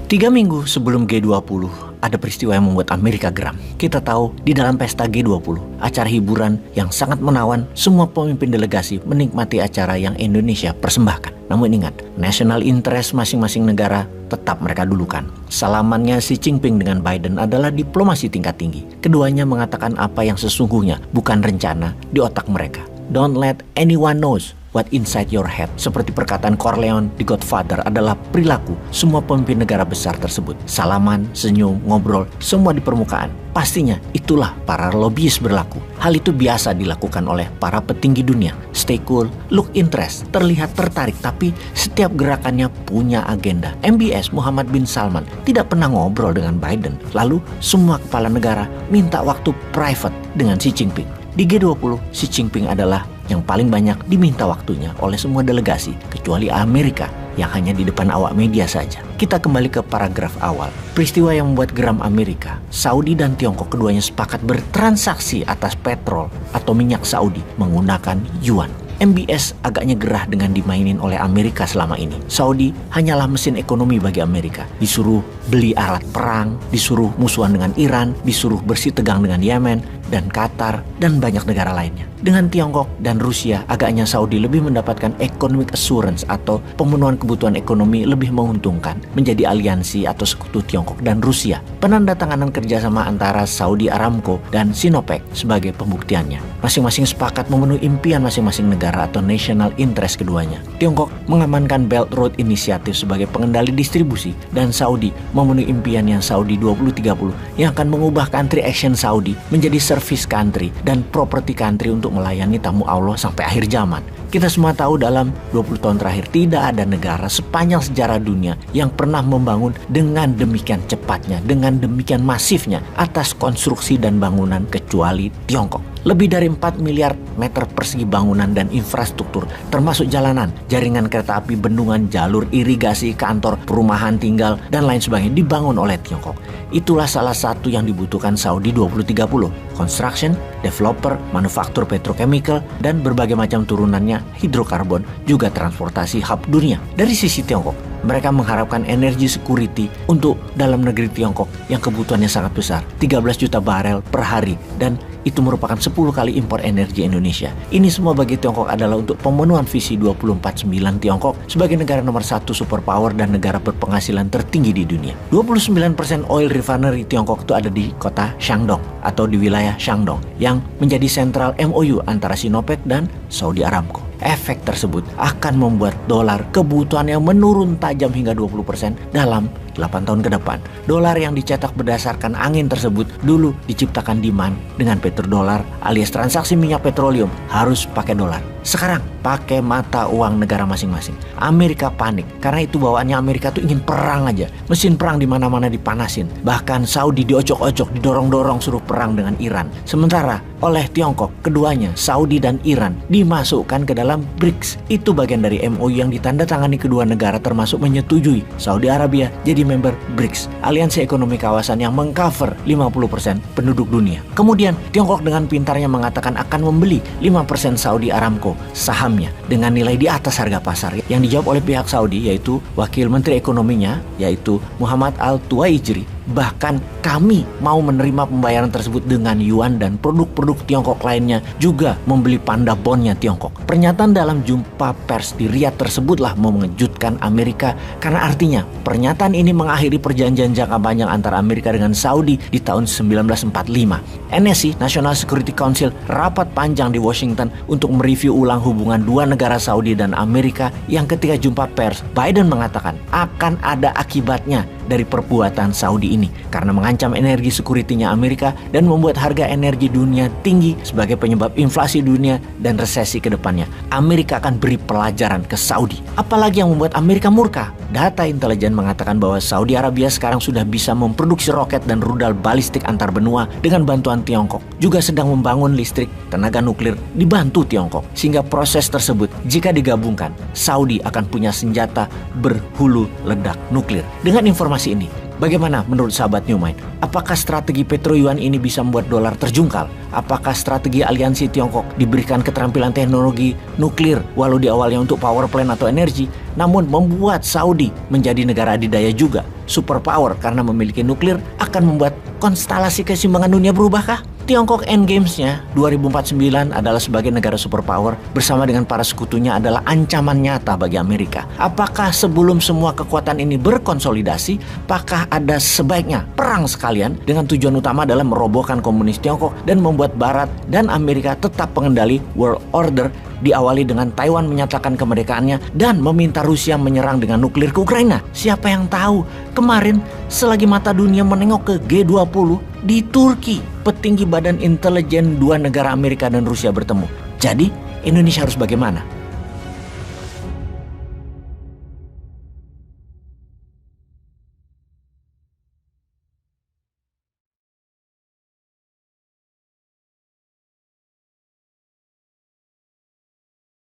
3 minggu sebelum G20, ada peristiwa yang membuat Amerika geram. Kita tahu di dalam pesta G20, acara hiburan yang sangat menawan, semua pemimpin delegasi menikmati acara yang Indonesia persembahkan. Namun ingat, national interest masing-masing negara tetap mereka dulukan. Salamannya Xi Jinping dengan Biden adalah diplomasi tingkat tinggi. Keduanya mengatakan apa yang sesungguhnya, bukan rencana di otak mereka. Don't let anyone knows what inside your head. Seperti perkataan Corleone di Godfather adalah perilaku semua pemimpin negara besar tersebut. Salaman, senyum, ngobrol, semua di permukaan. Pastinya itulah para lobbyis berlaku. Hal itu biasa dilakukan oleh para petinggi dunia. Stay cool, look interest, terlihat tertarik, tapi setiap gerakannya punya agenda. MBS Muhammad bin Salman tidak pernah ngobrol dengan Biden. Lalu semua kepala negara minta waktu private dengan Xi Jinping. Di G20, Xi Jinping adalah yang paling banyak diminta waktunya oleh semua delegasi, kecuali Amerika yang hanya di depan awak media saja. Kita kembali ke paragraf awal. Peristiwa yang membuat geram Amerika, Saudi dan Tiongkok keduanya sepakat bertransaksi atas petrol atau minyak Saudi menggunakan yuan. MBS agaknya gerah dengan dimainin oleh Amerika selama ini. Saudi hanyalah mesin ekonomi bagi Amerika. Disuruh beli alat perang, disuruh musuhan dengan Iran, disuruh bersih tegang dengan Yemen, dan Qatar, dan banyak negara lainnya. Dengan Tiongkok dan Rusia, agaknya Saudi lebih mendapatkan economic assurance atau pemenuhan kebutuhan ekonomi lebih menguntungkan menjadi aliansi atau sekutu Tiongkok dan Rusia. Penandatanganan kerjasama antara Saudi Aramco dan Sinopec sebagai pembuktiannya. Masing-masing sepakat memenuhi impian masing-masing negara atau national interest keduanya. Tiongkok mengamankan Belt Road Initiative sebagai pengendali distribusi, dan Saudi memenuhi impian yang Saudi 2030 yang akan mengubah country action Saudi menjadi service country dan property country untuk melayani tamu Allah sampai akhir zaman. Kita semua tahu dalam 20 tahun terakhir tidak ada negara sepanjang sejarah dunia yang pernah membangun dengan demikian cepatnya, dengan demikian masifnya atas konstruksi dan bangunan kecuali Tiongkok. Lebih dari 4 miliar meter persegi bangunan dan infrastruktur, termasuk jalanan, jaringan kereta api, bendungan, jalur irigasi, kantor, perumahan tinggal, dan lain sebagainya dibangun oleh Tiongkok. Itulah salah satu yang dibutuhkan Saudi 2030. Construction, developer, manufaktur petrochemical, dan berbagai macam turunannya, hidrokarbon, juga transportasi hub dunia. Dari sisi Tiongkok, mereka mengharapkan energi security untuk dalam negeri Tiongkok yang kebutuhannya sangat besar, 13 juta barel per hari, dan itu merupakan 10 kali impor energi Indonesia. Ini semua bagi Tiongkok adalah untuk pemenuhan visi 249 Tiongkok sebagai negara nomor 1 superpower dan negara berpenghasilan tertinggi di dunia. 29% oil refinery Tiongkok itu ada di kota Shandong atau di wilayah Shandong yang menjadi sentral MOU antara Sinopec dan Saudi Aramco. Efek tersebut akan membuat dolar kebutuhannya menurun tajam hingga 20% dalam 8 tahun ke depan. Dolar yang dicetak berdasarkan angin tersebut dulu diciptakan demand dengan petrodolar alias transaksi minyak petroleum harus pakai dolar. Sekarang pakai mata uang negara masing-masing. Amerika panik karena itu bawaannya Amerika tuh ingin perang aja. Mesin perang di mana-mana dipanasin. Bahkan Saudi diocok-ocok, didorong-dorong suruh perang dengan Iran. Sementara oleh Tiongkok, keduanya Saudi dan Iran dimasukkan ke dalam BRICS. Itu bagian dari MOU yang ditandatangani kedua negara termasuk menyetujui Saudi Arabia jadi member BRICS, aliansi ekonomi kawasan yang mengcover 50% penduduk dunia. Kemudian Tiongkok dengan pintarnya mengatakan akan membeli 5% Saudi Aramco sahamnya dengan nilai di atas harga pasar. Yang dijawab oleh pihak Saudi yaitu Wakil Menteri Ekonominya yaitu Muhammad Al-Tuwaijri. Bahkan kami mau menerima pembayaran tersebut dengan yuan dan produk-produk Tiongkok lainnya juga membeli panda bondnya Tiongkok. Pernyataan dalam jumpa pers di Riyadh tersebutlah mengejutkan Amerika karena artinya pernyataan ini mengakhiri perjanjian jangka panjang antara Amerika dengan Saudi di tahun 1945. NSC, National Security Council, rapat panjang di Washington untuk mereview ulang hubungan dua negara Saudi dan Amerika yang ketika jumpa pers, Biden mengatakan akan ada akibatnya dari perbuatan Saudi ini karena mengancam energi security-nya Amerika dan membuat harga energi dunia tinggi sebagai penyebab inflasi dunia dan resesi ke depannya. Amerika akan beri pelajaran ke Saudi. Apalagi yang membuat Amerika murka? Data intelijen mengatakan bahwa Saudi Arabia sekarang sudah bisa memproduksi roket dan rudal balistik antar benua dengan bantuan Tiongkok. Juga sedang membangun listrik tenaga nuklir dibantu Tiongkok. Sehingga proses tersebut jika digabungkan, Saudi akan punya senjata berhulu ledak nuklir. Dengan informasi ini, Bagaimana menurut sahabat New Mind? Apakah strategi Petro Yuan ini bisa membuat dolar terjungkal? Apakah strategi aliansi Tiongkok diberikan keterampilan teknologi nuklir walau di awalnya untuk power plant atau energi, namun membuat Saudi menjadi negara adidaya juga, superpower karena memiliki nuklir, akan membuat konstelasi keseimbangan dunia berubahkah? Tiongkok endgames-nya 2049 adalah sebagai negara superpower bersama dengan para sekutunya adalah ancaman nyata bagi Amerika. Apakah sebelum semua kekuatan ini berkonsolidasi, apakah ada sebaiknya perang sekalian dengan tujuan utama adalah merobohkan komunis Tiongkok dan membuat Barat dan Amerika tetap pengendali world order, diawali dengan Taiwan menyatakan kemerdekaannya dan meminta Rusia menyerang dengan nuklir ke Ukraina? Siapa yang tahu? Kemarin selagi mata dunia menengok ke G20 di Turki, petinggi badan intelijen dua negara Amerika dan Rusia bertemu. Jadi Indonesia harus bagaimana?